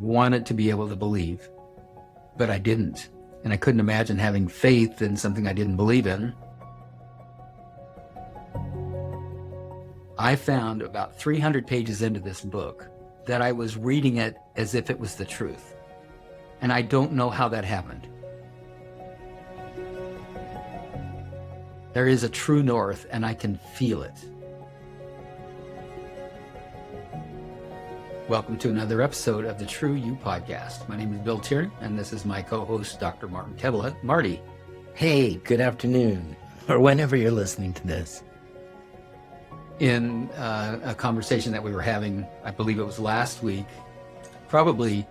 wanted to be able to believe, but I didn't. And I couldn't imagine having faith in something I didn't believe in. I found about 300 pages into this book that I was reading it as if it was the truth. And I don't know how that happened. There is a true north, and I can feel it. Welcome to another episode of the True You podcast. My name is Bill Tierney, and this is my co-host, Dr. Martin Kevela. Marty. Hey, good afternoon, or whenever you're listening to this. In a conversation that we were having, I believe it was last week, probably,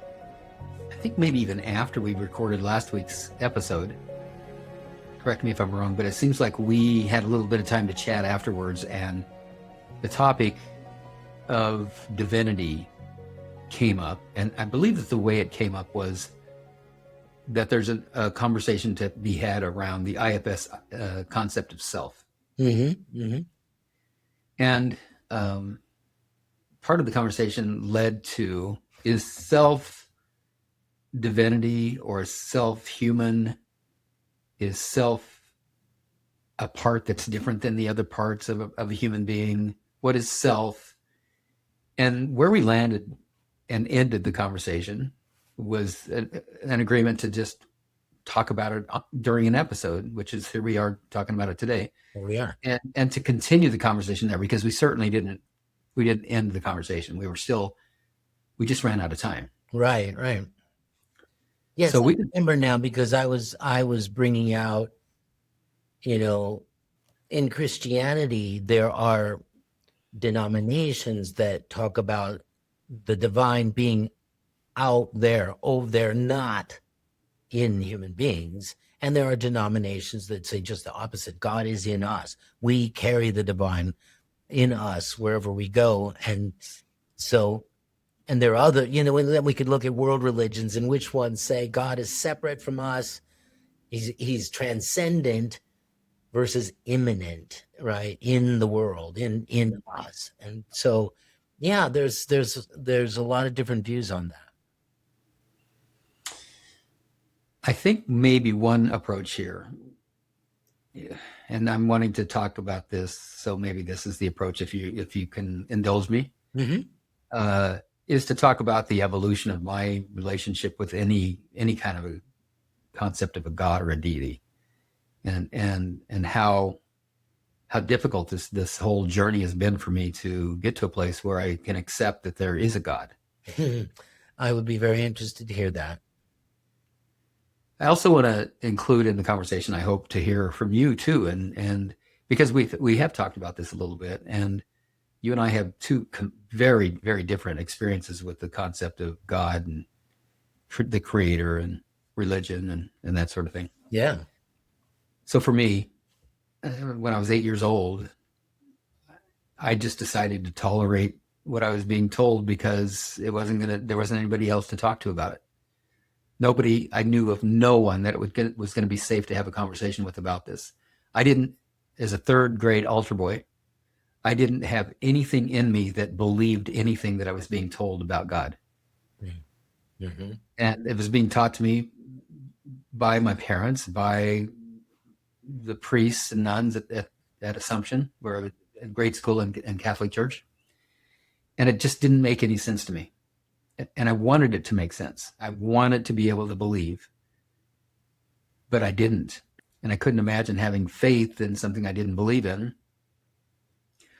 I think maybe even after we recorded last week's episode. Correct me if I'm wrong, but it seems like we had a little bit of time to chat afterwards, and the topic of divinity came up. And I believe that the way it came up was that there's a conversation to be had around the IFS concept of self. Mm-hmm. Mm-hmm. And part of the conversation led to, is self divinity or self human? Is self a part that's different than the other parts of a human being? What is self? And where we landed and ended the conversation was an agreement to just talk about it during an episode, which is here we are talking about it today. Here we are. And to continue the conversation there, because we certainly didn't end the conversation. We just ran out of time. Right. Yes, so I remember now, because I was bringing out, in Christianity, there are denominations that talk about the divine being out there, over there, not in human beings. And there are denominations that say just the opposite. God is in us. We carry the divine in us wherever we go. And so, and there are other, and then we could look at world religions, and which ones say God is separate from us. He's transcendent versus immanent, right? In the world, in us. And so, yeah, there's a lot of different views on that. I think maybe one approach here, and I'm wanting to talk about this, so maybe this is the approach, if you can indulge me, is to talk about the evolution of my relationship with any kind of a concept of a God or a deity, and how difficult this whole journey has been for me to get to a place where I can accept that there is a God. I would be very interested to hear that. I also want to include in the conversation, I hope to hear from you too, and because we have talked about this a little bit, and you and I have two very, very different experiences with the concept of God and the creator and religion and that sort of thing. Yeah. So for me, when I was 8 years old, I just decided to tolerate what I was being told, because there wasn't anybody else to talk to about it. I knew of no one that was going to be safe to have a conversation with about this. I didn't, as a third grade altar boy, I didn't have anything in me that believed anything that I was being told about God. Mm-hmm. And it was being taught to me by my parents, by the priests and nuns at Assumption, where I was in grade school and Catholic church. And it just didn't make any sense to me. And I wanted it to make sense. I wanted to be able to believe, but I didn't. And I couldn't imagine having faith in something I didn't believe in.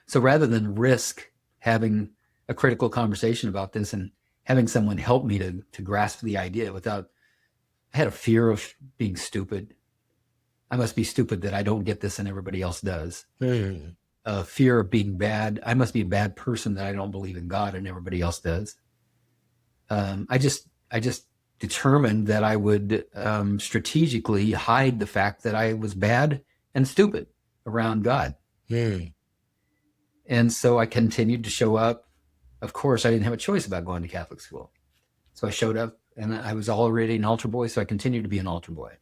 So rather than risk having a critical conversation about this and having someone help me to grasp the idea I had a fear of being stupid. I must be stupid that I don't get this and everybody else does. A fear of being bad. I must be a bad person that I don't believe in God and everybody else does. I just determined that I would strategically hide the fact that I was bad and stupid around God. And so I continued to show up. Of course, I didn't have a choice about going to Catholic school. So I showed up, and I was already an altar boy, so I continued to be an altar boy.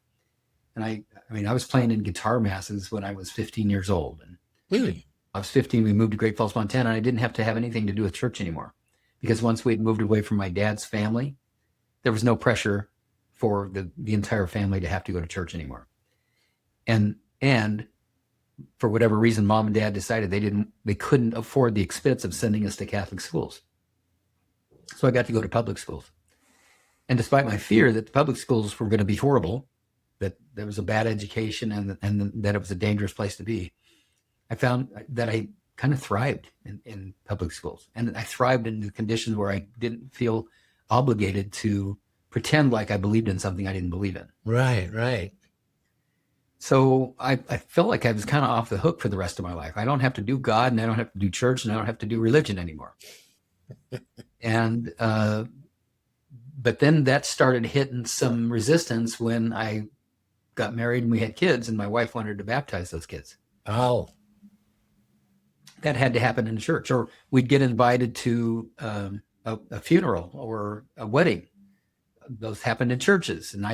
And I was playing in guitar masses when I was 15 years old. And Really? I was 15, we moved to Great Falls, Montana, and I didn't have to have anything to do with church anymore. Because once we had moved away from my dad's family, there was no pressure for the entire family to have to go to church anymore. And for whatever reason, mom and dad decided they couldn't afford the expense of sending us to Catholic schools. So I got to go to public schools. And despite my fear that the public schools were going to be horrible, that there was a bad education and that it was a dangerous place to be, I found that I kind of thrived in public schools. And I thrived in the conditions where I didn't feel obligated to pretend like I believed in something I didn't believe in. Right, right. So I felt like I was kind of off the hook for the rest of my life. I don't have to do God, and I don't have to do church, and I don't have to do religion anymore. And but then that started hitting some resistance when I got married and we had kids, and my wife wanted to baptize those kids. Oh, that had to happen in church, or we'd get invited to a funeral or a wedding. Those happened in churches, and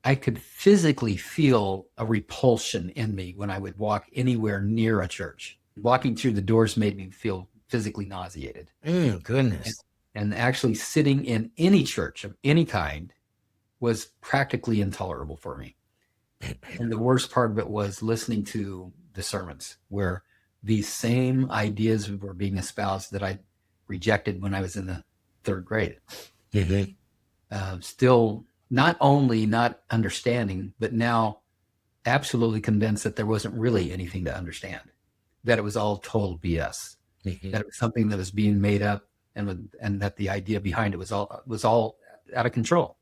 I could physically feel a repulsion in me when I would walk anywhere near a church. Walking through the doors made me feel physically nauseated. Goodness. And actually sitting in any church of any kind was practically intolerable for me. And the worst part of it was listening to the sermons where these same ideas were being espoused that I rejected when I was in the third grade. Mm-hmm. Still not only not understanding, but now absolutely convinced that there wasn't really anything to understand, that it was all total BS, Mm-hmm. that it was something that was being made up, and that the idea behind it was all out of control,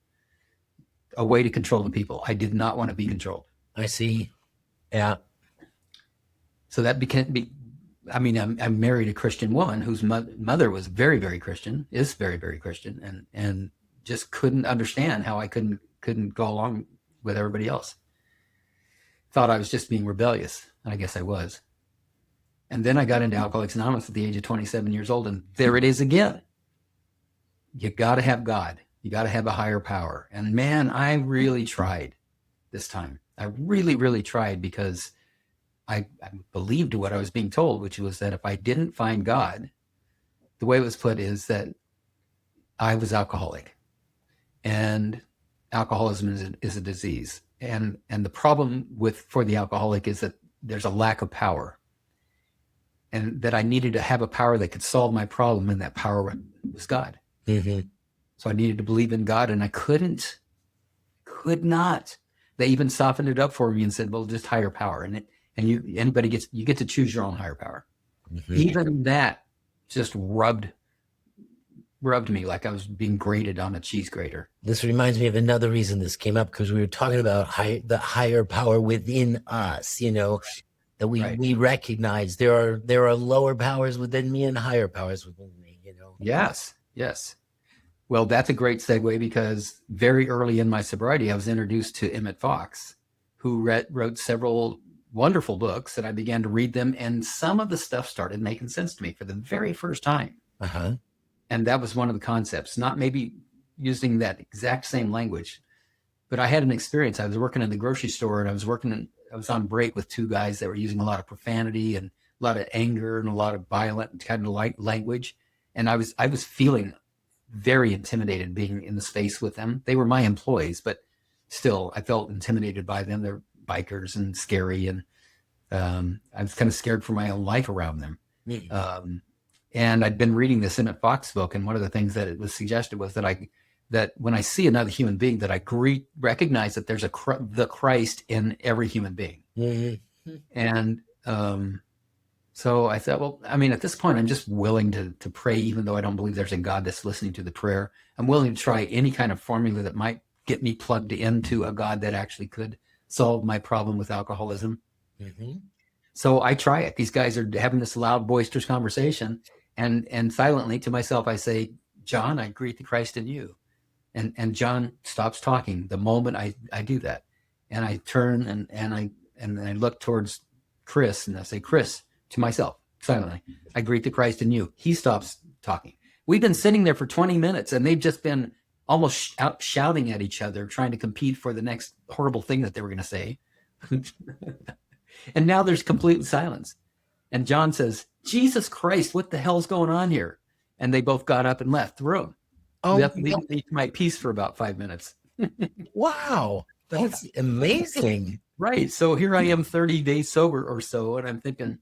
a way to control the people. I did not want to be controlled. I see. Yeah. So that I'm married a Christian woman whose mother was very, very Christian, is very, very Christian, and just couldn't understand how I couldn't go along with everybody else. Thought I was just being rebellious, and I guess I was. And then I got into Alcoholics Anonymous at the age of 27 years old, and there it is again. You got to have God. You got to have a higher power. And man, I really tried this time. I really, really tried, because I believed what I was being told, which was that if I didn't find God, the way it was put is that I was alcoholic, and alcoholism is a disease. And the problem for the alcoholic is that there's a lack of power, and that I needed to have a power that could solve my problem, and that power was God. Mm-hmm. So I needed to believe in God, and I could not. They even softened it up for me and said, well, just higher power. And you get to choose your own higher power. Mm-hmm. Even that just rubbed me like I was being grated on a cheese grater. This reminds me of another reason this came up, because we were talking about the higher power within us, that we recognize there are lower powers within me and higher powers within me, Yes. Well, that's a great segue, because very early in my sobriety, I was introduced to Emmett Fox, who wrote several wonderful books, and I began to read them, and some of the stuff started making sense to me for the very first time. Uh-huh. And that was one of the concepts, not maybe using that exact same language, but I had an experience. I was working in the grocery store, and I was on break with two guys that were using a lot of profanity and a lot of anger and a lot of violent kind of light language. And I was feeling very intimidated being in the space with them. They were my employees, but still I felt intimidated by them. They're bikers and scary. And I was kind of scared for my own life around them. Mm-hmm. And I'd been reading this Emmett Fox book, and one of the things that it was suggested was that when I see another human being, that I recognize that there's the Christ in every human being. Mm-hmm. And so I thought, well, at this point, I'm just willing to pray, even though I don't believe there's a God that's listening to the prayer. I'm willing to try any kind of formula that might get me plugged into a God that actually could solve my problem with alcoholism. Mm-hmm. So I try it. These guys are having this loud, boisterous conversation. And silently to myself, I say, John, I greet the Christ in you. And John stops talking the moment I do that. And I turn and I look towards Chris, and I say, Chris, to myself, silently, I greet the Christ in you. He stops talking. We've been sitting there for 20 minutes, and they've just been almost out shouting at each other, trying to compete for the next horrible thing that they were going to say. And now there's complete silence. And John says, Jesus Christ, what the hell's going on here? And they both got up and left the room. Oh, That leads me to my peace for about 5 minutes. wow. That's amazing. Right. So here I am 30 days sober or so, and I'm thinking,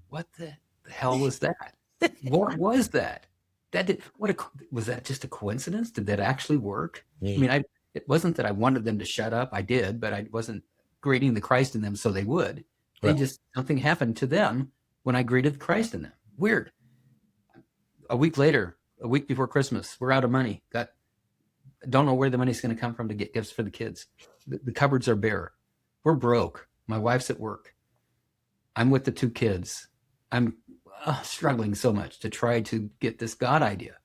what the hell was that? What was that? Was that just a coincidence? Did that actually work? I mean, it wasn't that I wanted them to shut up. I did, but I wasn't greeting the Christ in them so they would. Something happened to them when I greeted Christ in them. Weird. A week later, a week before Christmas, we're out of money. Don't know where the money's going to come from to get gifts for the kids. The cupboards are bare. We're broke. My wife's at work. I'm with the 2 kids. I'm struggling so much to try to get this God idea.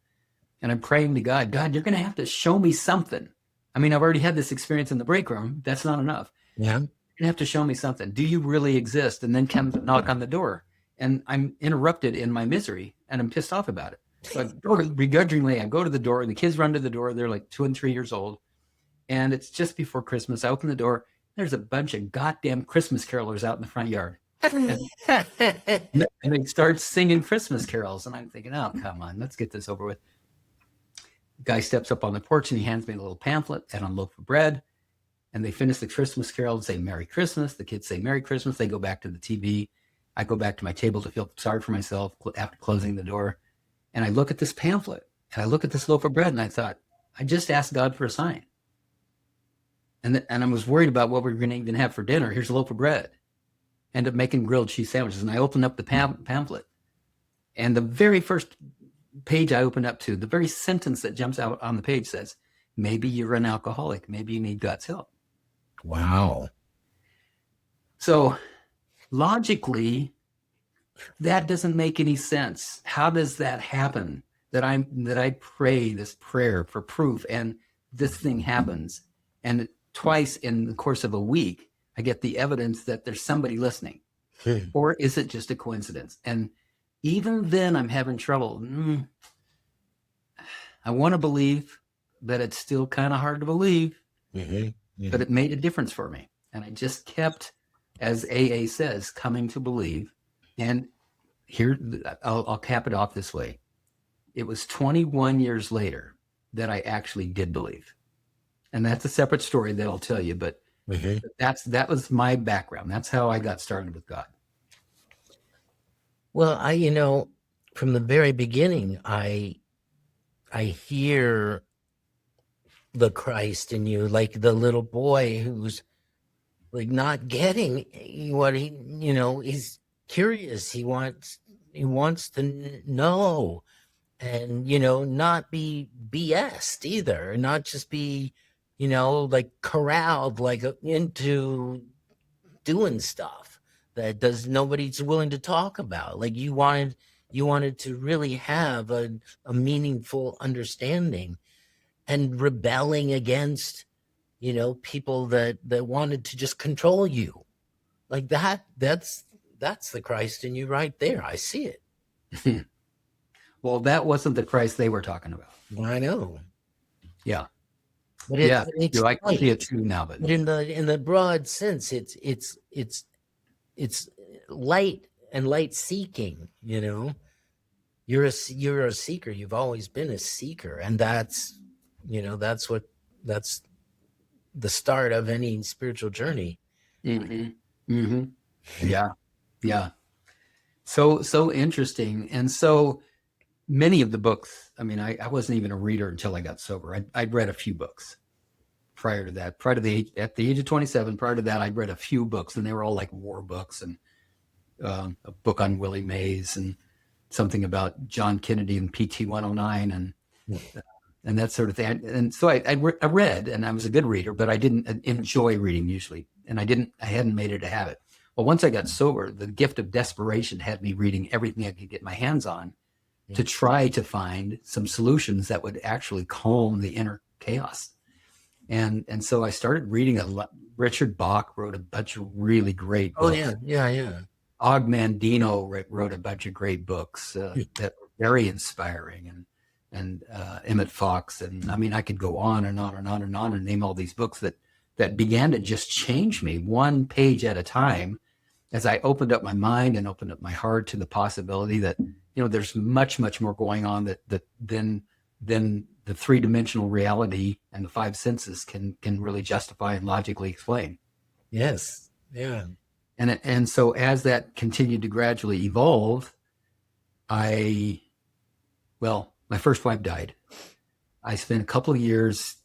And I'm praying to God, you're going to have to show me something. I mean, I've already had this experience in the break room. That's not enough. Yeah. You're going to have to show me something. Do you really exist? And then come knock on the door. And I'm interrupted in my misery, and I'm pissed off about it. So begrudgingly, I go to the door, and the kids run to the door. They're like 2 and 3 years old. And it's just before Christmas. I open the door. There's a bunch of goddamn Christmas carolers out in the front yard. And they start singing Christmas carols. And I'm thinking, oh, come on, let's get this over with. The guy steps up on the porch, and he hands me a little pamphlet and a loaf of bread. And they finish the Christmas carol and say, Merry Christmas. The kids say, Merry Christmas. They go back to the TV. I go back to my table to feel sorry for myself after closing the door. And I look at this pamphlet, and I look at this loaf of bread, and I thought, I just asked God for a sign. And I was worried about what we were going to even have for dinner. Here's a loaf of bread. End up making grilled cheese sandwiches. And I opened up the pamphlet. And the very first page I opened up to, the very sentence that jumps out on the page says, maybe you're an alcoholic. Maybe you need God's help. Wow. So logically, that doesn't make any sense. How does that happen? That I pray this prayer for proof, and this thing happens, and twice in the course of a week, I get the evidence that there's somebody listening. Or is it just a coincidence? And even then, I'm having trouble. I want to believe, but it's still kind of hard to believe. But it made a difference for me, and I just kept, as AA says, coming to believe. And here, I'll cap it off this way. It was 21 years later that I actually did believe. And that's a separate story that I'll tell you, but that was my background. That's how I got started with God. Well, from the very beginning, I hear the Christ in you, like the little boy who's like not getting what he's curious. He wants to know, and not be BS'd either, not just be like corralled like into doing stuff that nobody's willing to talk about. Like you wanted to really have a meaningful understanding, and rebelling against people that wanted to just control you like that. That's the Christ in you right there. I see it. Well, that wasn't the Christ they were talking about. I know. Yeah. But I can see it too now, but in the broad sense, it's light and light seeking. You're a seeker. You've always been a seeker, and that's the start of any spiritual journey. Yeah. So interesting. And so many of the books, I mean, I wasn't even a reader until I got sober. I'd read a few books prior to that. At the age of 27, prior to that, I'd read a few books, and they were all like war books, and a book on Willie Mays, and something about John Kennedy and PT 109, and that sort of thing. And so I read, and I was a good reader, but I didn't enjoy reading usually. And I hadn't made it a habit. Well, once I got sober, the gift of desperation had me reading everything I could get my hands on to try to find some solutions that would actually calm the inner chaos. And so I started reading a lot. Richard Bach wrote a bunch of really great books. Oh, yeah. Og Mandino wrote a bunch of great books that were very inspiring, and Emmett Fox. And I mean, I could go on and on and on and on and name all these books that began to just change me one page at a time, as I opened up my mind and opened up my heart to the possibility that, there's much, much more going on than then the three-dimensional reality and the five senses can really justify and logically explain. Yes. Yeah. And so as that continued to gradually evolve, my first wife died. I spent a couple of years,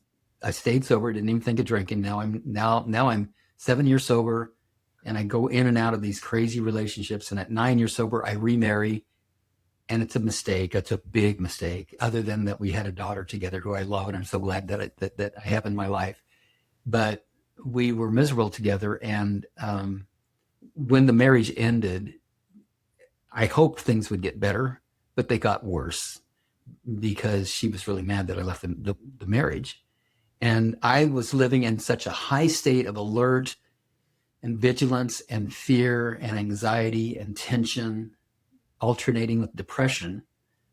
I stayed sober, didn't even think of drinking. Now I'm 7 years sober, and I go in and out of these crazy relationships. And at 9 years sober, I remarry, and it's a mistake. It's a big mistake. Other than that, we had a daughter together who I love, and I'm so glad that I have in my life. But we were miserable together, and when the marriage ended, I hoped things would get better, but they got worse because she was really mad that I left the marriage. And I was living in such a high state of alert and vigilance and fear and anxiety and tension, alternating with depression,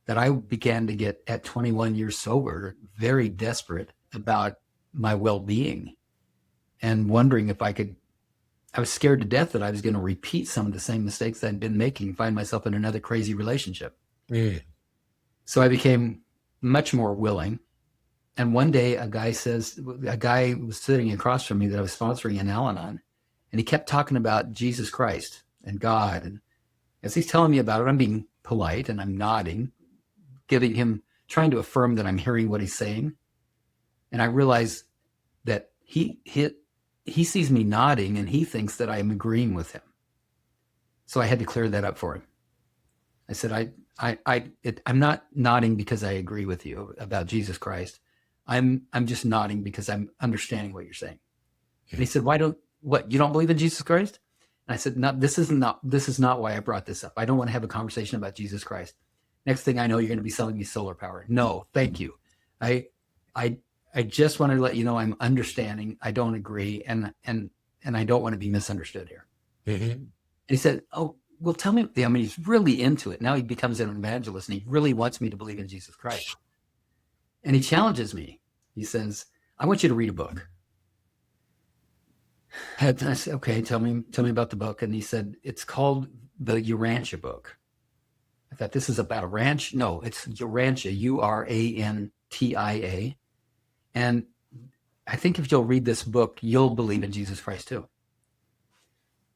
that I began to get, at 21 years sober, very desperate about my well-being and wondering if I was scared to death that I was going to repeat some of the same mistakes I'd been making, find myself in another crazy relationship. Mm. So I became much more willing. And one day a guy was sitting across from me that I was sponsoring in Al-Anon, and he kept talking about Jesus Christ and God. And as he's telling me about it, I'm being polite and I'm nodding, trying to affirm that I'm hearing what he's saying. And I realize that he sees me nodding and he thinks that I am agreeing with him. So I had to clear that up for him. I said, I'm not nodding because I agree with you about Jesus Christ. I'm just nodding because I'm understanding what you're saying. And he said, you don't believe in Jesus Christ? And I said, no, this is not why I brought this up. I don't want to have a conversation about Jesus Christ. Next thing I know, you're going to be selling me solar power. No, thank you. I just want to let you know I'm understanding. I don't agree, and I don't want to be misunderstood here. Mm-hmm. And he said, oh, well, tell me. I mean, he's really into it. Now he becomes an evangelist, and he really wants me to believe in Jesus Christ. And he challenges me. He says, I want you to read a book. And I said, okay, tell me about the book. And he said, it's called the Urantia Book. I thought, this is about a ranch? No, it's Urantia, Urantia. And I think if you'll read this book, you'll believe in Jesus Christ too.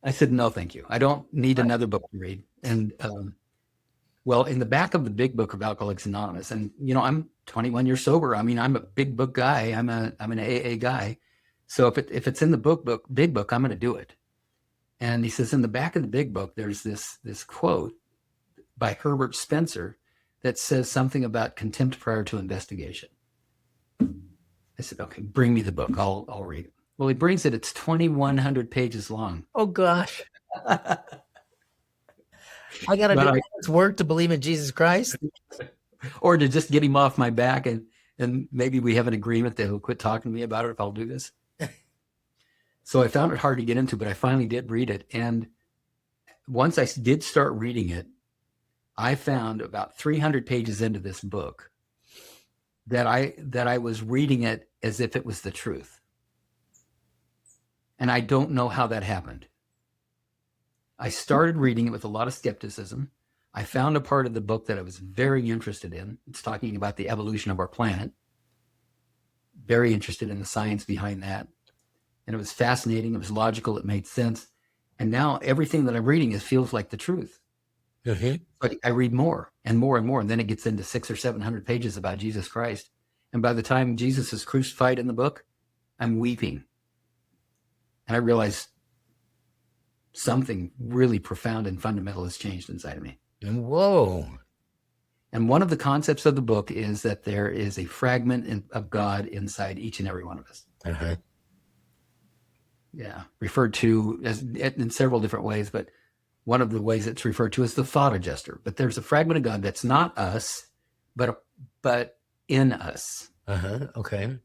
I said, no, thank you. I don't need another book to read. And in the back of the big book of Alcoholics Anonymous, and I'm 21 years sober. I mean, I'm a big book guy. I'm an AA guy. So if it's in the big book, I'm going to do it. And he says, in the back of the big book, there's this quote by Herbert Spencer that says something about contempt prior to investigation. I said, okay, bring me the book. I'll read it. Well, he brings it. It's 2,100 pages long. Oh, gosh. I got to do this work to believe in Jesus Christ? Or to just get him off my back, and maybe we have an agreement that he'll quit talking to me about it if I'll do this. So I found it hard to get into, but I finally did read it. And once I did start reading it, I found about 300 pages into this book that I was reading it as if it was the truth. And I don't know how that happened. I started reading it with a lot of skepticism. I found a part of the book that I was very interested in. It's talking about the evolution of our planet. Very interested in the science behind that. And it was fascinating. It was logical. It made sense. And now everything that I'm reading feels like the truth. Mm-hmm. But I read more and more and more. And then it gets into 600 or 700 pages about Jesus Christ. And by the time Jesus is crucified in the book, I'm weeping. And I realize something really profound and fundamental has changed inside of me. Whoa. And one of the concepts of the book is that there is a fragment of God inside each and every one of us. Uh-huh. Yeah, referred to as in several different ways, but one of the ways it's referred to is the thought adjuster. But there's a fragment of God that's not us, but in us. Uh-huh. Okay.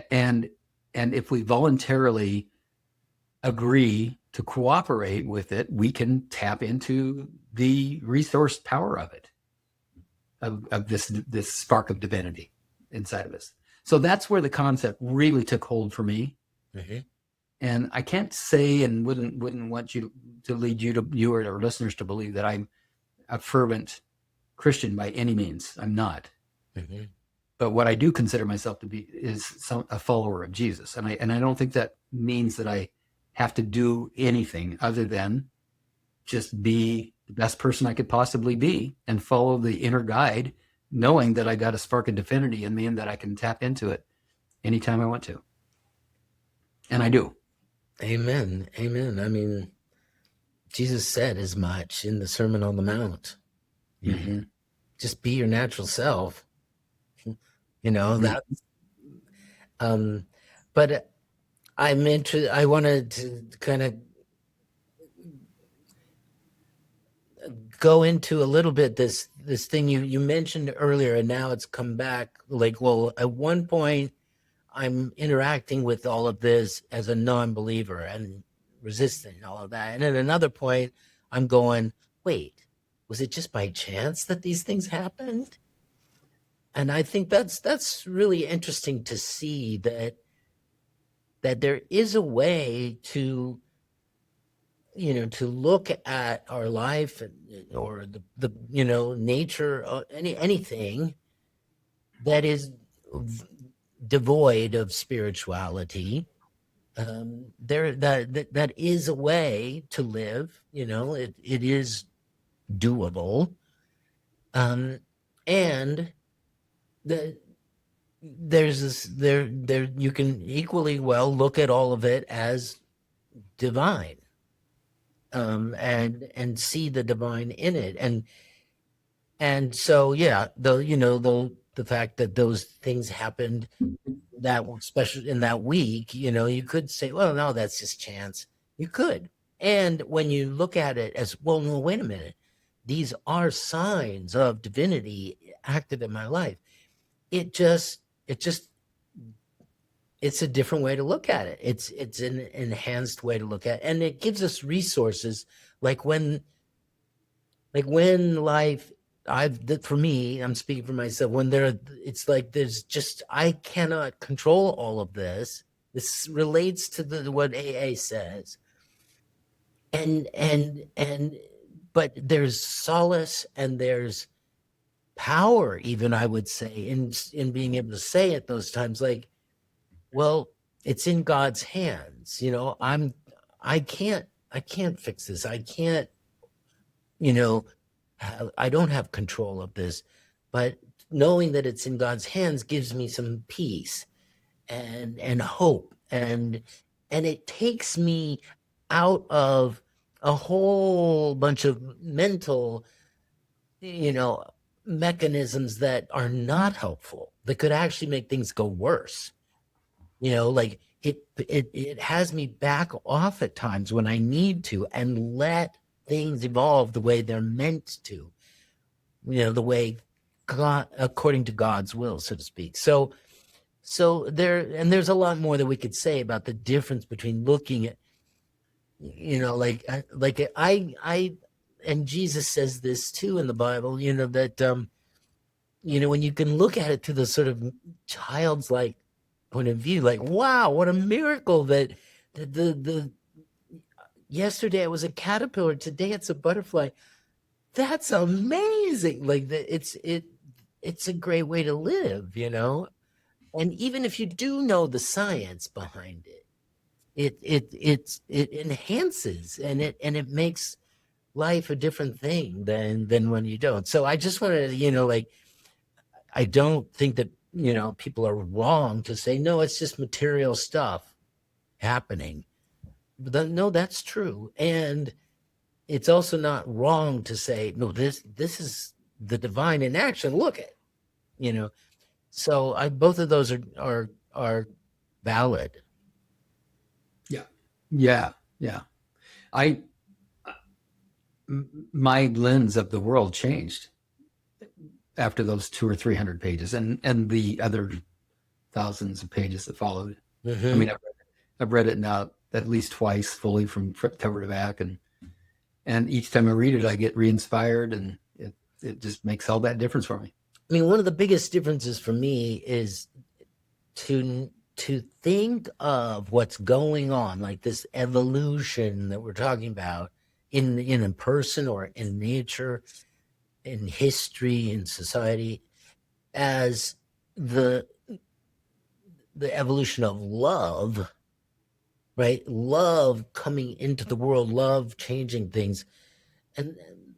And if we voluntarily agree to cooperate with it, we can tap into the resource power of it, of this spark of divinity inside of us. So that's where the concept really took hold for me. Mm-hmm. And I can't say, and wouldn't want you to lead you or our listeners to believe that I'm a fervent Christian by any means. I'm not. Mm-hmm. But what I do consider myself to be is a follower of Jesus. And I don't think that means that I have to do anything other than just be the best person I could possibly be and follow the inner guide, knowing that I got a spark of divinity in me and that I can tap into it anytime I want to. And I do. Amen. Amen. I mean, Jesus said as much in the Sermon on the Mount. Mm-hmm. Just be your natural self. You know, that but I'm interested. I wanted to kind of go into a little bit this thing you mentioned earlier, and now it's come back. Like, well, at one point, I'm interacting with all of this as a non-believer and resistant and all of that, and at another point, I'm going, wait, was it just by chance that these things happened? And I think that's really interesting to see that there is a way to, you know, to look at our life or the you know, nature, anything that is devoid of spirituality. That is a way to live. You know, it is doable, and there's this there you can equally well look at all of it as divine, and see the divine in it, and so yeah, the fact that those things happened that especially in that week, you know, you could say, well, no, that's just chance. You could. And when you look at it as, well, no, wait a minute, these are signs of divinity active in my life. It's a different way to look at it. It's an enhanced way to look at it. And it gives us resources like when life, for me, I'm speaking for myself, when it's like there's just, I cannot control all of this. This relates to what AA says. But there's solace and there's power, even, I would say, in being able to say at those times, like, well, it's in God's hands. You know, I can't fix this. I can't, you know, I don't have control of this, but knowing that it's in God's hands gives me some peace and hope, and it takes me out of a whole bunch of mental, you know, mechanisms that are not helpful, that could actually make things go worse. You know, like it has me back off at times when I need to and let things evolve the way they're meant to, you know, the way God, according to God's will, so to speak. So there's a lot more that we could say about the difference between looking at, you know, like I and Jesus says this too in the Bible, you know, that you know, when you can look at it through the sort of child's like point of view, like, wow, what a miracle that the yesterday it was a caterpillar, today it's a butterfly. That's amazing. Like it's a great way to live, you know. And even if you do know the science behind it, it enhances and it makes life a different thing than when you don't. So I just wanted to, you know, like, I don't think that, you know, people are wrong to say, no, it's just material stuff happening. But no, that's true. And it's also not wrong to say, no, this is the divine in action. Look at, you know. So both of those are valid. Yeah. My lens of the world changed after those 200 or 300 pages and the other thousands of pages that followed. Mm-hmm. I mean, I've read it now at least twice fully from cover to back, and each time I read it, I get re-inspired, and it just makes all that difference for me. I mean, one of the biggest differences for me is to think of what's going on, like this evolution that we're talking about in a person or in nature, in history, in society, as the evolution of love, right? Love coming into the world, love changing things. And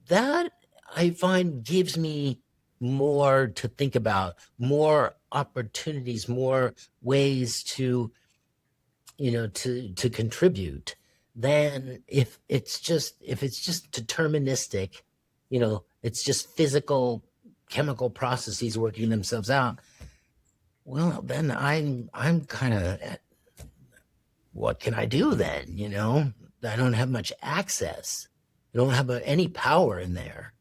that I find gives me more to think about, more opportunities, more ways to, to contribute than if it's just deterministic, it's just physical chemical processes working themselves out. Well, then I'm kind of, what can I do then? I don't have much access. I don't have any power in there.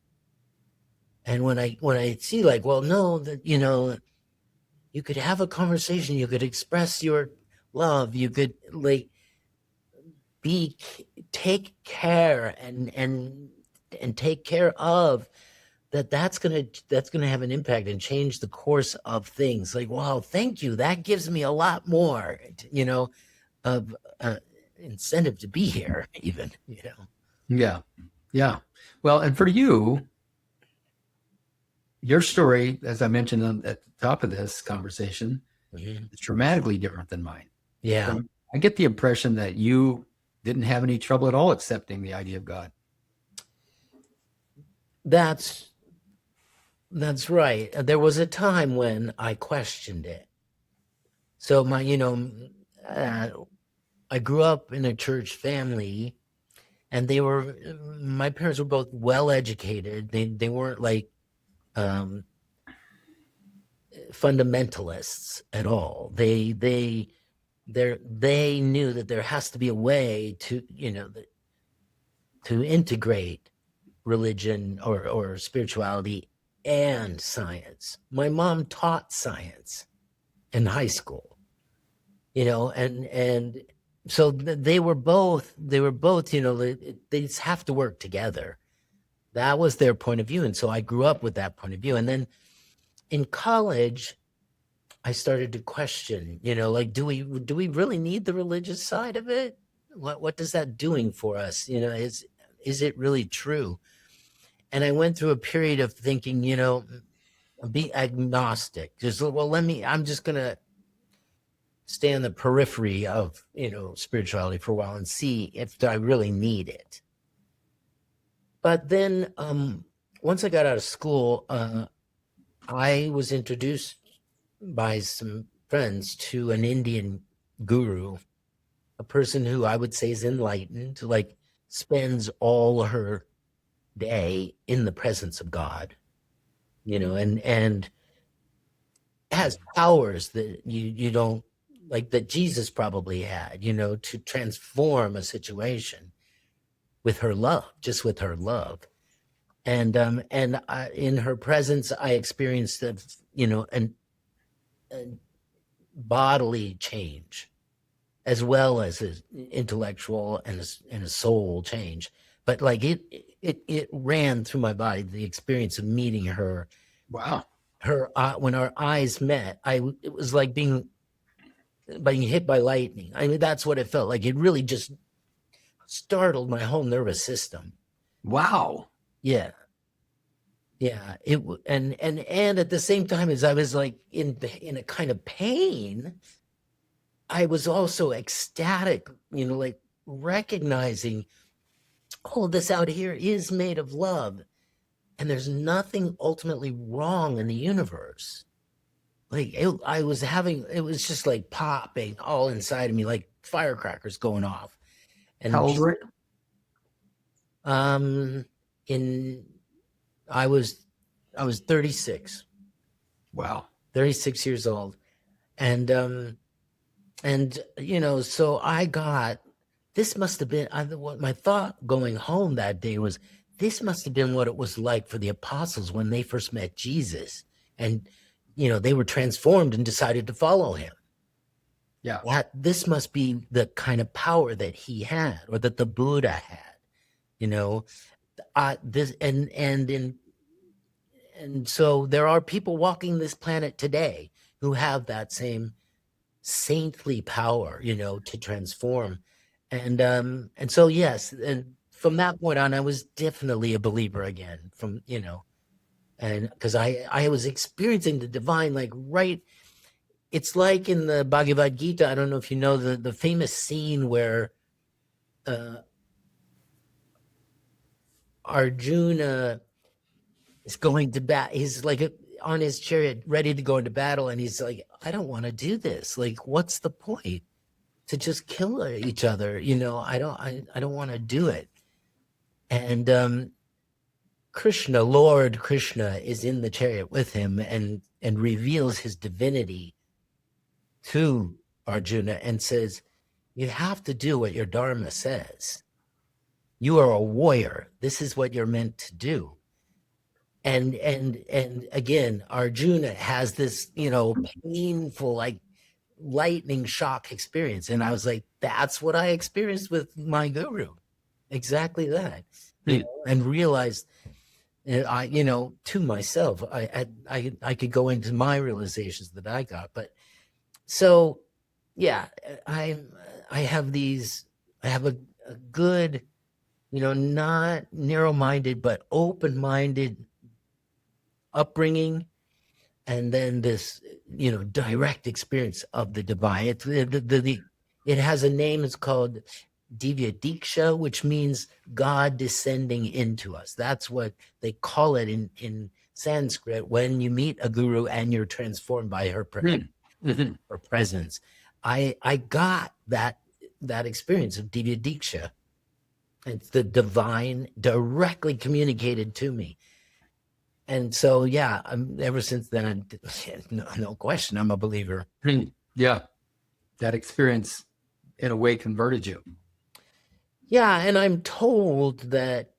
And when I see, like, well, no, that you could have a conversation, you could express your love, you could like take care and take care of that's gonna have an impact and change the course of things. Like, wow, thank you. That gives me a lot more, of incentive to be here, even. Yeah. Yeah. Well, and for you, your story, as I mentioned at the top of this conversation, is dramatically different than mine. Yeah. I get the impression that you didn't have any trouble at all accepting the idea of God. That's right. There was a time when I questioned it. So I grew up in a church family, and my parents were both well educated. They weren't like fundamentalists at all. They knew that there has to be a way to to integrate religion or spirituality and science. My mom taught science in high school, and so they were both they just have to work together. That was their point of view. And so I grew up with that point of view. And then in college, I started to question, like, do we really need the religious side of it? What is that doing for us? Is it really true? And I went through a period of thinking, be agnostic. I'm just going to stay on the periphery of, spirituality for a while and see if I really need it. But then once I got out of school, I was introduced by some friends to an Indian guru, a person who I would say is enlightened, like spends all her day in the presence of God, and has powers that you don't, like, that Jesus probably had, to transform a situation with her love, just with her love. And in her presence, I experienced a bodily change, as well as an intellectual and a soul change. But like it ran through my body, the experience of meeting her. Wow. Her when our eyes met, it was like being hit by lightning. I mean, that's what it felt like. It really just startled my whole nervous system. Wow. Yeah. And at the same time as I was like in a kind of pain, I was also ecstatic, like recognizing all of this out here is made of love, and there's nothing ultimately wrong in the universe. Like it was just like popping all inside of me, like firecrackers going off. And how old were you? I was 36. Wow. 36 years old. And so I got, this must have been, what my thought going home that day was, this must have been what it was like for the apostles when they first met Jesus. And, they were transformed and decided to follow him. Yeah. This must be the kind of power that he had, or that the Buddha had, and so there are people walking this planet today who have that same saintly power, to transform. And so, yes. And from that point on, I was definitely a believer again, from, And because I was experiencing the divine, like right, it's like in the Bhagavad Gita. I don't know if you know the famous scene where Arjuna is going to bat. He's like on his chariot, ready to go into battle, and he's like, I don't want to do this. Like, what's the point? To just kill each other, you know? I don't want to do it. And Krishna, Lord Krishna, is in the chariot with him and reveals his divinity to Arjuna and says, you have to do what your dharma says. You are a warrior. This is what you're meant to do. And again, Arjuna has this, you know, painful, like lightning shock experience. And I was like, that's what I experienced with my guru. Exactly that. You know, and realized I, you know, to myself, I could go into my realizations that I got. But so, yeah, I have a good, you know, not narrow-minded, but open-minded upbringing. And then this, you know, direct experience of the divine. It has a name. It's called Divya Diksha, which means God descending into us. That's what they call it in Sanskrit when you meet a guru and you're transformed by her presence. I got that experience of Divya Diksha. It's the divine directly communicated to me. And so, yeah, ever since then, no question, I'm a believer. Yeah, that experience, in a way, converted you. Yeah, and I'm told that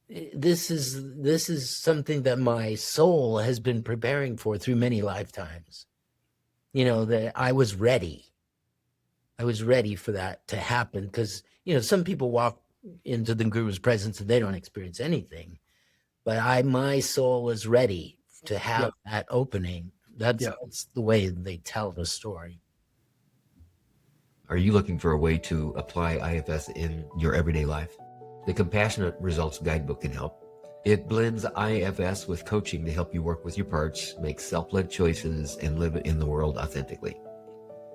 this is something that my soul has been preparing for through many lifetimes. You know, that I was ready. I was ready for that to happen because, you know, some people walk into the guru's presence and they don't experience anything. But my soul was ready to have that opening. That's the way they tell the story. Are you looking for a way to apply IFS in your everyday life? The Compassionate Results Guidebook can help. It blends IFS with coaching to help you work with your parts, make self-led choices, and live in the world authentically.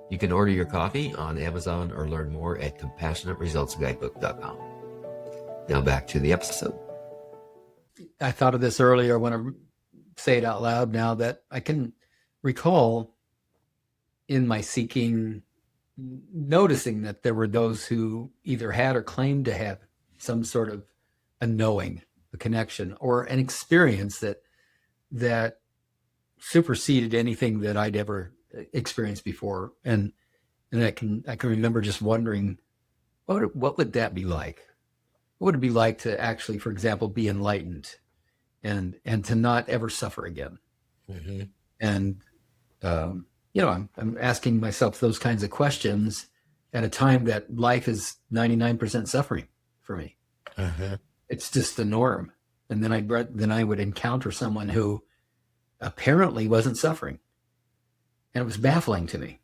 You can order your copy on Amazon or learn more at CompassionateResultsGuidebook.com. Now back to the episode. I thought of this earlier. I want to say it out loud now that I can recall in my seeking, noticing that there were those who either had or claimed to have some sort of a knowing, a connection, or an experience that superseded anything that I'd ever experienced before. And I can remember just wondering, what would that be like? What would it be like to actually, for example, be enlightened and to not ever suffer again? Mm-hmm. And, you know, I'm asking myself those kinds of questions at a time that life is 99% suffering for me. Uh-huh. It's just the norm. And then I would encounter someone who apparently wasn't suffering. And it was baffling to me.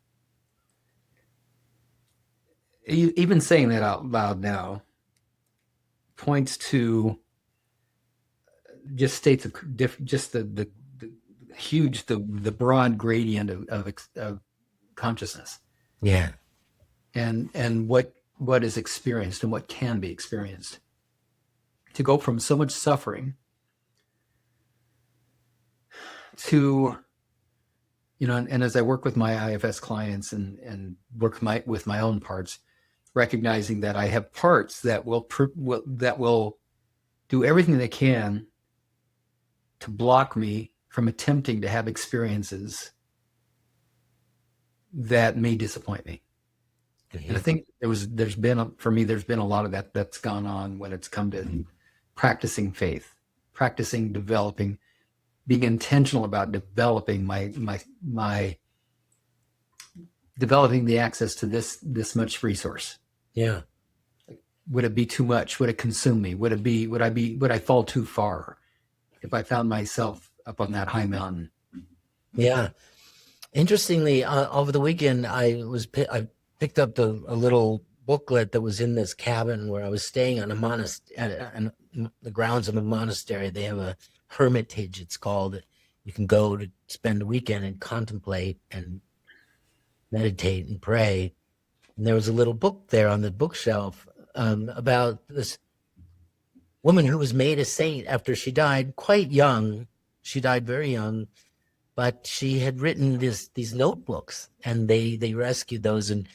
Even saying that out loud now points to just states of just the huge, the broad gradient of consciousness. Yeah. And what is experienced and what can be experienced. To go from so much suffering to, you know, and as I work with my IFS clients and work with my own parts, recognizing that I have parts that will do everything they can to block me from attempting to have experiences that may disappoint me. Mm-hmm. And I think there's been a lot of that's gone on when it's come to practicing faith, practicing developing, being intentional about developing my developing the access to this much resource. Yeah. Would it be too much? Would it consume me? Would I fall too far if I found myself up on that high mountain? Yeah. Interestingly, over the weekend, I picked up a little booklet that was in this cabin where I was staying on a monastery, the grounds of a monastery. They have a hermitage, it's called. You can go to spend a weekend and contemplate and meditate and pray. And there was a little book there on the bookshelf about this woman who was made a saint after she died quite young. She died very young, but she had written these notebooks, and they rescued those. And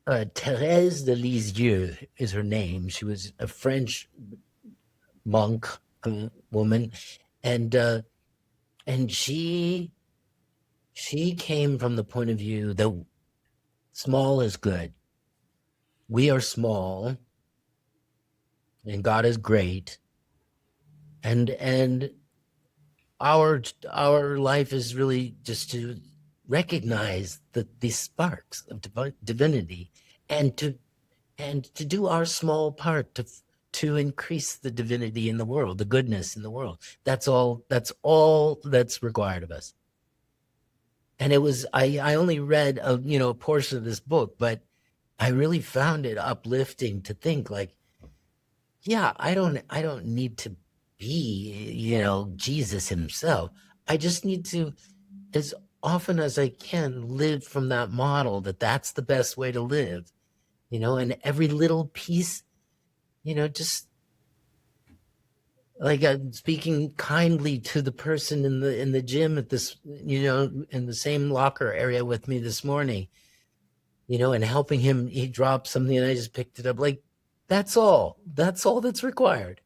Thérèse de Lisieux is her name. She was a French monk woman, and she came from the point of view that small is good. We are small, and God is great, and our life is really just to recognize these sparks of divinity, and to do our small part to increase the divinity in the world, the goodness in the world. That's all that's required of us. And it was, I only read a portion of this book, but I really found it uplifting to think like, yeah, I don't need to be, Jesus himself. I just need to, as often as I can, live from that model, that's the best way to live, and every little piece, just like speaking kindly to the person in the gym at this, in the same locker area with me this morning, and helping him. He dropped something and I just picked it up. Like, that's all that's required.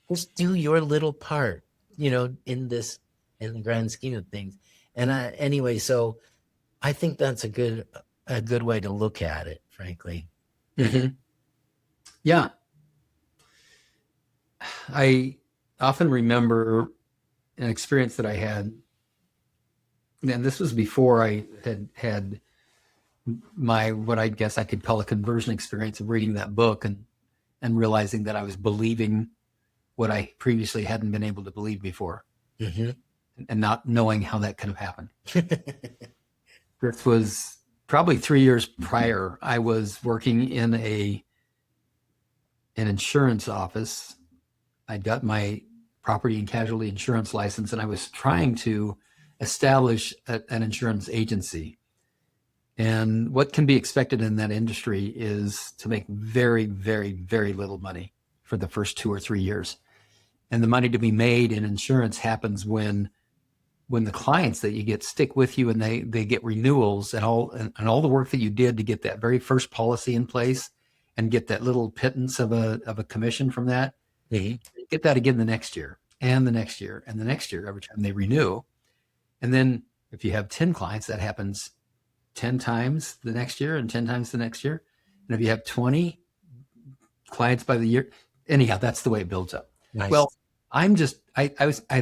Just do your little part, in the grand scheme of things. And anyway, so I think that's a good way to look at it, frankly. Mm-hmm. Yeah. I often remember an experience that I had, and this was before I had my, what I guess I could call a conversion experience of reading that book and realizing that I was believing what I previously hadn't been able to believe before, mm-hmm. and not knowing how that could have happened. This was probably 3 years prior. I was working in an insurance office. I got my property and casualty insurance license, and I was trying to establish an insurance agency. And what can be expected in that industry is to make very, very, very little money for the first 2 or 3 years. And the money to be made in insurance happens when the clients that you get stick with you, and they get renewals and all the work that you did to get that very first policy in place and get that little pittance of a commission from that. Mm-hmm. Get that again the next year and the next year and the next year every time they renew. And then if you have 10 clients, that happens 10 times the next year and 10 times the next year. And if you have 20 clients by the year, anyhow, that's the way it builds up. Nice. Well, I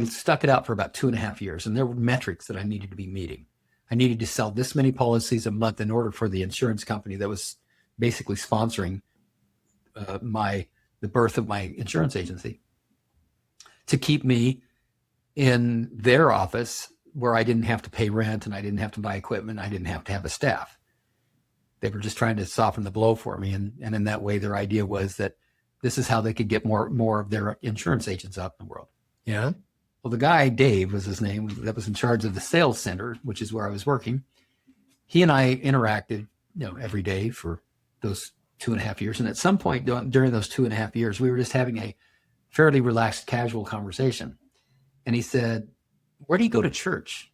stuck it out for about 2.5 years, and there were metrics that I needed to be meeting. I needed to sell this many policies a month in order for the insurance company that was basically sponsoring the birth of my insurance agency to keep me in their office, where I didn't have to pay rent and I didn't have to buy equipment. I didn't have to have a staff. They were just trying to soften the blow for me. And in that way, their idea was that this is how they could get more of their insurance agents out in the world. Yeah. Well, the guy, Dave was his name, that was in charge of the sales center, which is where I was working. He and I interacted, every day for those 2.5 years. And at some point during those 2.5 years, we were just having a fairly relaxed, casual conversation. And he said, "Where do you go to church?"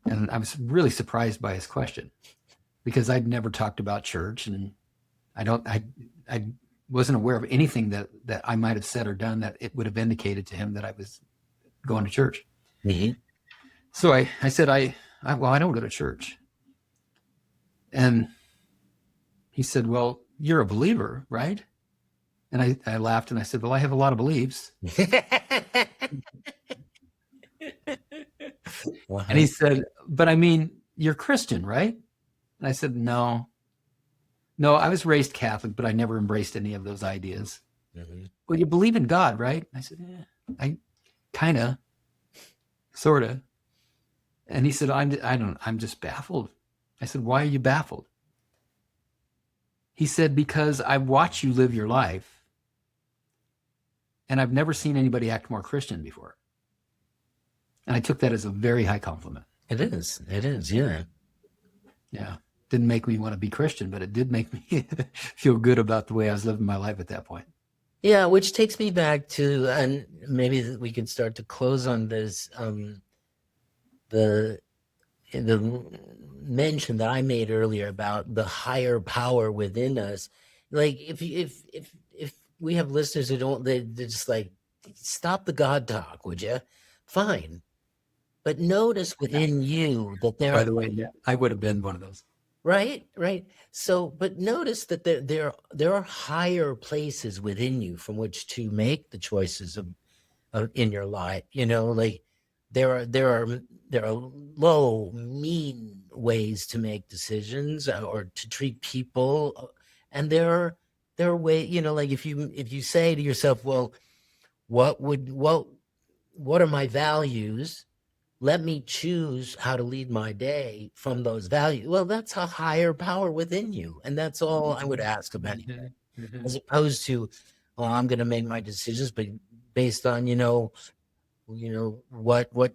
And I was really surprised by his question, because I'd never talked about church, and I wasn't aware of anything that I might have said or done that it would have indicated to him that I was going to church. Mm-hmm. So I said, I don't go to church. And he said, "Well, you're a believer, right?" And I laughed and I said, "Well, I have a lot of beliefs." Wow. And he said, "But I mean, you're Christian, right?" And I said, No, I was raised Catholic, but I never embraced any of those ideas. Mm-hmm. "Well, you believe in God, right?" I said, I kind of, sort of. And he said, I'm just baffled. I said, why are you baffled? He said, because I've watched you live your life, and I've never seen anybody act more Christian before. And I took that as a very high compliment. It is. It is. Yeah. Yeah. Didn't make me want to be Christian, but it did make me feel good about the way I was living my life at that point. Yeah, which takes me back to, and maybe we can start to close on this, the mention that I made earlier about the higher power within us. Like if we have listeners who don't, they're just like, stop the God talk, would you? Fine. But notice within you that there By the way, yeah, I would have been one of those. Right. So, but notice that there are higher places within you from which to make the choices of in your life. You know, like there are low, mean ways to make decisions or to treat people, and there are ways. You know, like if you say to yourself, well, what are my values? Let me choose how to lead my day from those values. Well, that's a higher power within you. And that's all I would ask of anyone, as opposed to, well, I'm going to make my decisions, but based on, what,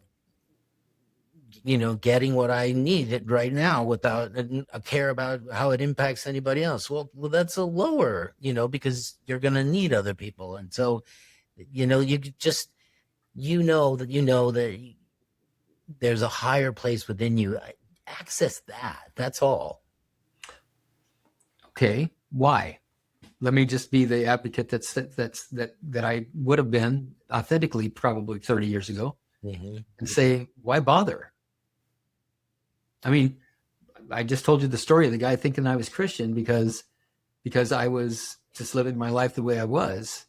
getting what I need right now without a care about how it impacts anybody else. Well, that's a lower, because you're going to need other people. And so, you just, that there's a higher place within you. Access that. That's all. Okay. Why? Let me just be the advocate that I would have been authentically probably 30 years ago, and say, why bother? I mean, I just told you the story of the guy thinking I was Christian because I was just living my life the way I was.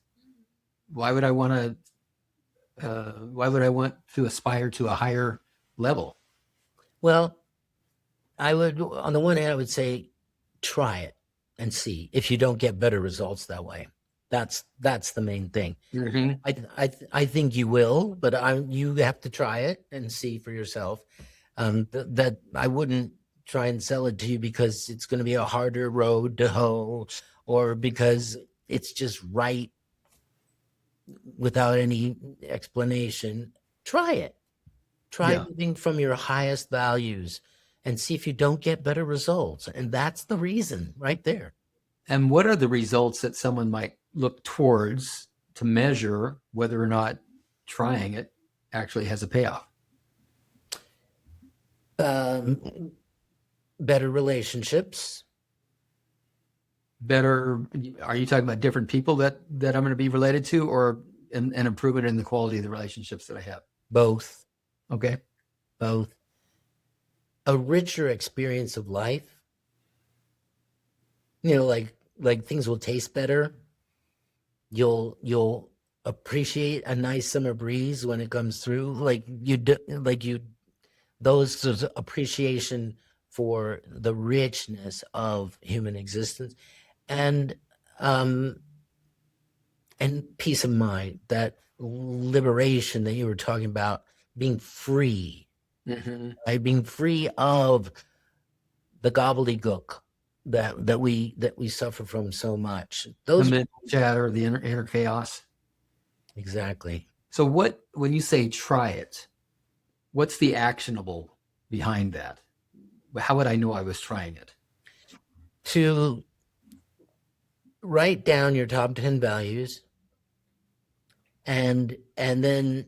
Why would I want to aspire to a higher level? Well, I would, on the one hand, I would say, try it and see if you don't get better results that way. That's the main thing. I think you will, but you have to try it and see for yourself. That I wouldn't try and sell it to you because it's going to be a harder road to hoe, or because it's just right without any explanation. Try it. Try living from your highest values and see if you don't get better results. And that's the reason right there. And what are the results that someone might look towards to measure whether or not trying it actually has a payoff? Better relationships. Better, are you talking about different people that I'm going to be related to, or an improvement in the quality of the relationships that I have? Both. Okay. Both. A richer experience of life. Like things will taste better. You'll appreciate a nice summer breeze when it comes through. Those sorts of appreciation for the richness of human existence, and peace of mind, that liberation that you were talking about, being free, right? Being free of the gobbledygook that we suffer from so much. Those the mental chatter, the inner chaos. Exactly. So when you say try it, what's the actionable behind that? How would I know I was trying it? To write down your top 10 values and then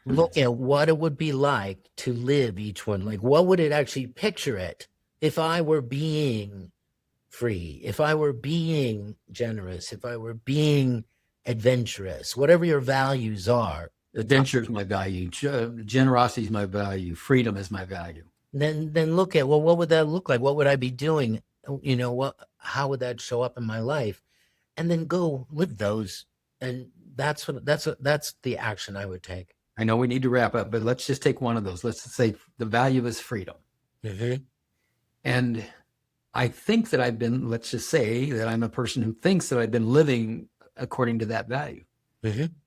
look at what it would be like to live each one. Like, what would it actually picture it if I were being free, if I were being generous, if I were being adventurous, whatever your values are. Adventure is my value. Generosity is my value. Freedom is my value. Then look at, well, what would that look like? What would I be doing? How would that show up in my life? And then go live those. And that's the action I would take. I know we need to wrap up, but let's just take one of those. Let's say the value is freedom. And I think that let's just say that I'm a person who thinks that I've been living according to that value.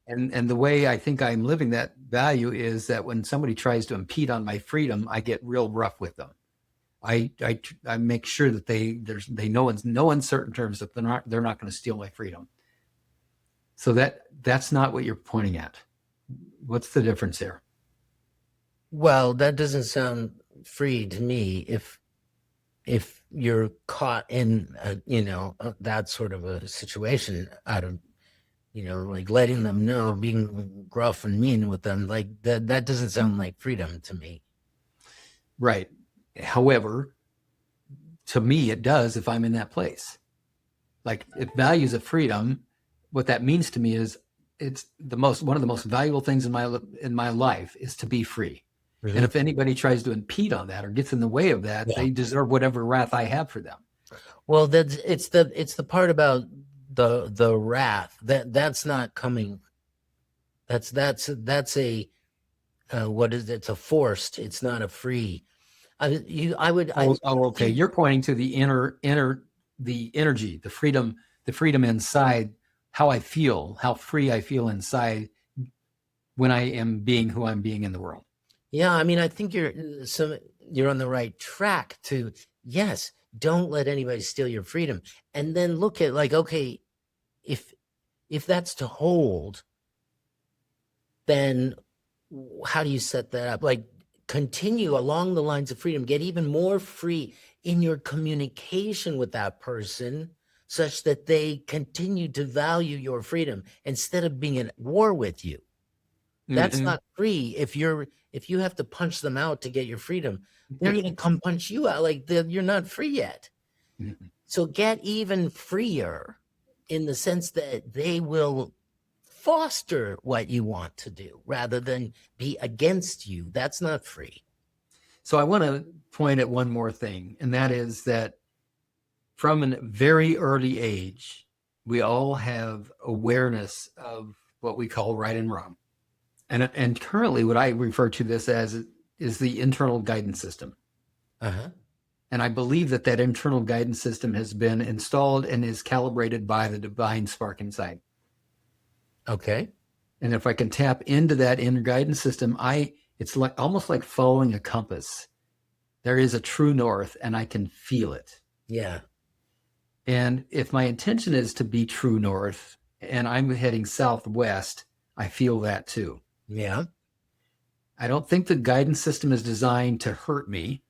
And the way I think I'm living that value is that when somebody tries to impede on my freedom, I get real rough with them. I make sure that they know in no uncertain terms that they're not going to steal my freedom. So that's not what you're pointing at. What's the difference there? Well, that doesn't sound free to me. If you're caught in that sort of a situation, out of like letting them know, being gruff and mean with them, like that doesn't sound like freedom to me. Right. However, to me, it does if I'm in that place. Like, if values of freedom, what that means to me is it's one of the most valuable things in my life is to be free. Mhm. And if anybody tries to impede on that or gets in the way of that, Yeah. they deserve whatever wrath I have for them. Well, it's the part about the wrath that's not coming. That's a what is it? It's a forced. It's not a free. Okay. You're pointing to the the energy, the freedom inside, how I feel, how free I feel inside when I am being who I'm being in the world. Yeah, I mean, I think you're on the right track to, yes, don't let anybody steal your freedom. And then look at, like, okay, if that's to hold, then how do you set that up? Like, continue along the lines of freedom, get even more free in your communication with that person, such that they continue to value your freedom instead of being at war with you. That's Mhm. not free. If you have to punch them out to get your freedom, they're going to come punch you out. Like, you're not free yet. Mhm. So get even freer in the sense that they will foster what you want to do rather than be against you. That's not free. So I want to point at one more thing, and that is that from a very early age, we all have awareness of what we call right and wrong. And currently what I refer to this as is the internal guidance system. Uh-huh. And I believe that internal guidance system has been installed and is calibrated by the divine spark inside. Okay. And if I can tap into that inner guidance system, it's like almost like following a compass. There is a true north and I can feel it. Yeah. And if my intention is to be true north and I'm heading southwest, I feel that too. Yeah. I don't think the guidance system is designed to hurt me,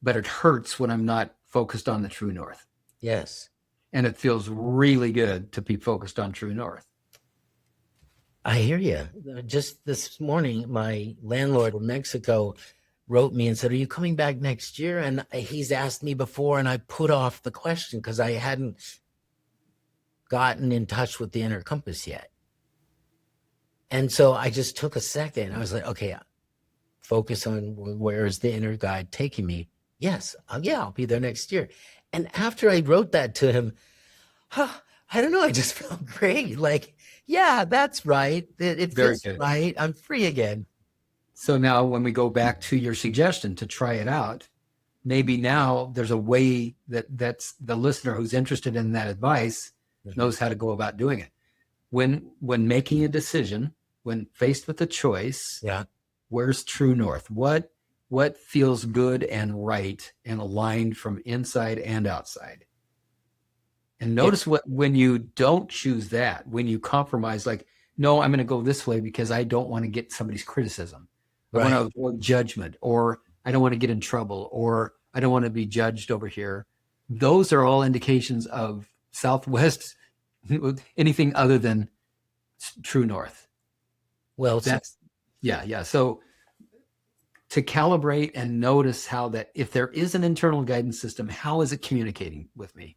but it hurts when I'm not focused on the true north. Yes. And it feels really good to be focused on true north. I hear you. Just this morning, my landlord in Mexico wrote me and said, "Are you coming back next year?" And he's asked me before, and I put off the question because I hadn't gotten in touch with the inner compass yet. And so I just took a second. I was like, okay, focus on where is the inner guide taking me? Yes. I'll be there next year. And after I wrote that to him, I don't know, I just felt great. Like, yeah, that's right. It Very feels good. right. I'm free again. So now when we go back to your suggestion to try it out, maybe now there's a way that's the listener who's interested in that advice knows how to go about doing it. When making a decision, when faced with a choice, Yeah. where's true north? What feels good and right and aligned from inside and outside? And notice when you don't choose that, when you compromise, like, no, I'm going to go this way because I don't want to get somebody's criticism. I want to avoid judgment, or I don't want to get in trouble, or I don't want to be judged over here. Those are all indications of Southwest, anything other than true north. Well, Yeah. So to calibrate and notice how that, if there is an internal guidance system, how is it communicating with me?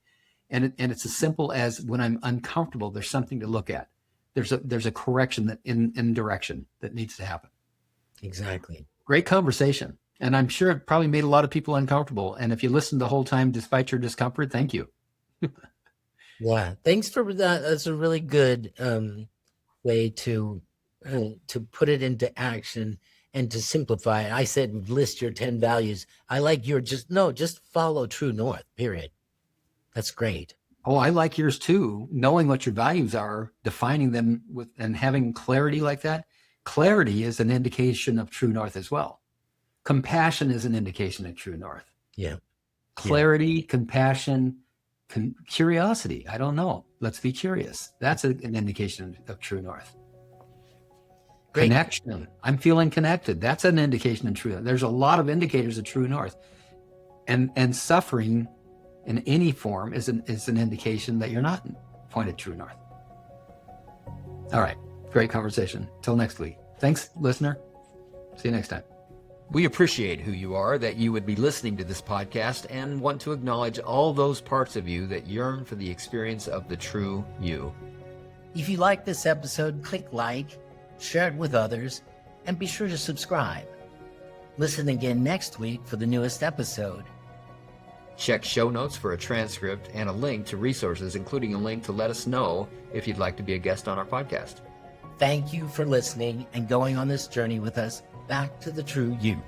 And it's as simple as when I'm uncomfortable, there's something to look at. There's a correction that in direction that needs to happen. exactly. Great conversation. And I'm sure it probably made a lot of people uncomfortable. And if you listened the whole time, despite your discomfort, thank you. Yeah. Thanks for that. That's a really good way to put it into action and to simplify it. I said, list your 10 values. I like your just follow true north, period. That's great. Oh, I like yours too. Knowing what your values are, defining them and having clarity like that. Clarity is an indication of true north as well. Compassion is an indication of true north. Yeah. clarity, compassion, curiosity. I don't know. Let's be curious. That's an indication of true north. Great. Connection. I'm feeling connected. That's an indication of true north. There's a lot of indicators of true north. And suffering in any form is an indication that you're not pointed true north. All right. Great conversation. Till next week. Thanks, listener. See you next time. We appreciate who you are, that you would be listening to this podcast, and want to acknowledge all those parts of you that yearn for the experience of the true you. If you like this episode, click like, share it with others, and be sure to subscribe. Listen again next week for the newest episode. Check show notes for a transcript and a link to resources, including a link to let us know if you'd like to be a guest on our podcast. Thank you for listening and going on this journey with us back to the true you.